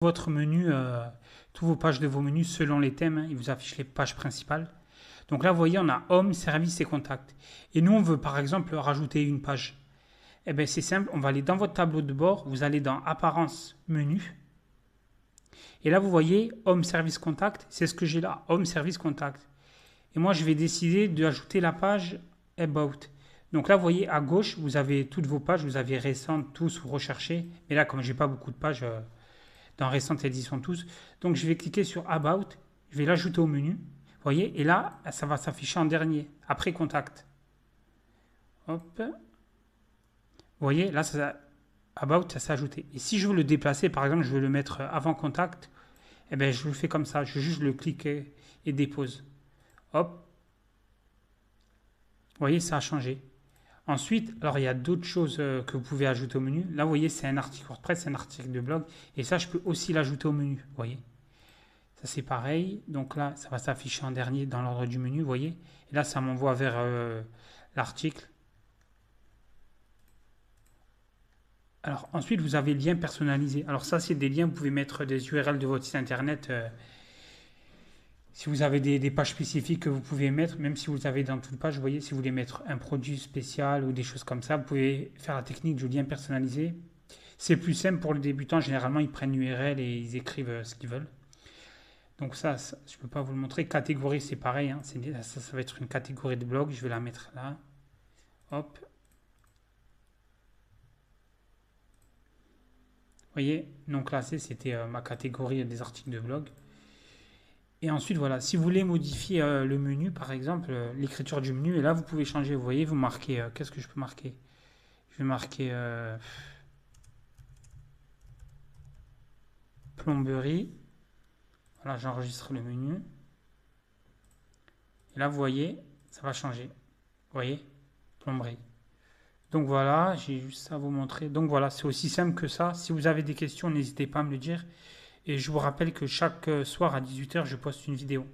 votre menu, tous vos pages de vos menus selon les thèmes, hein, il vous affiche les pages principales. Donc là, vous voyez, on a Home, Service et Contact. Et nous, on veut par exemple rajouter une page. Eh bien, c'est simple, on va aller dans votre tableau de bord, vous allez dans Apparence, Menu. Et là, vous voyez Home, Service, Contact, c'est ce que j'ai là, Home, Service, Contact. Et moi, je vais décider d'ajouter la page About. Donc là, vous voyez, à gauche, vous avez toutes vos pages, vous avez récentes, tous, ou recherchées. Mais là, comme j'ai pas beaucoup de pages, dans récentes éditions tous. Donc je vais cliquer sur About, je vais l'ajouter au menu. Vous voyez, et là, ça va s'afficher en dernier, après Contact. Hop. Vous voyez, là, About, ça s'est ajouté. Et si je veux le déplacer, par exemple, je veux le mettre avant Contact, eh bien, je le fais comme ça. Je veux juste le cliquer et dépose. Hop. Vous voyez, ça a changé. Ensuite, alors il y a d'autres choses que vous pouvez ajouter au menu. Là, vous voyez, c'est un article WordPress, c'est un article de blog. Et ça, je peux aussi l'ajouter au menu. Vous voyez. Ça, c'est pareil. Donc là, ça va s'afficher en dernier dans l'ordre du menu. Vous voyez. Et là, ça m'envoie vers l'article. Alors ensuite, vous avez liens personnalisés. Alors ça, c'est des liens. Vous pouvez mettre des URL de votre site internet. Si vous avez des pages spécifiques que vous pouvez mettre, même si vous avez dans toute page, vous voyez, si vous voulez mettre un produit spécial ou des choses comme ça, vous pouvez faire la technique du lien personnalisé. C'est plus simple pour les débutants. Généralement, ils prennent l'URL et ils écrivent ce qu'ils veulent. Donc ça, je ne peux pas vous le montrer. Catégorie, c'est pareil. Hein. Ça va être une catégorie de blog. Je vais la mettre là. Hop. Vous voyez, non classé, c'était ma catégorie des articles de blog. Et ensuite, voilà, si vous voulez modifier le menu, par exemple, l'écriture du menu, et là, vous pouvez changer. Vous voyez, vous marquez, qu'est-ce que je peux marquer? Je vais marquer plomberie. Voilà, j'enregistre le menu. Et là, vous voyez, ça va changer. Vous voyez, plomberie. Donc voilà, j'ai juste ça à vous montrer. Donc voilà, c'est aussi simple que ça. Si vous avez des questions, n'hésitez pas à me le dire. Et je vous rappelle que chaque soir à 18 h, je poste une vidéo.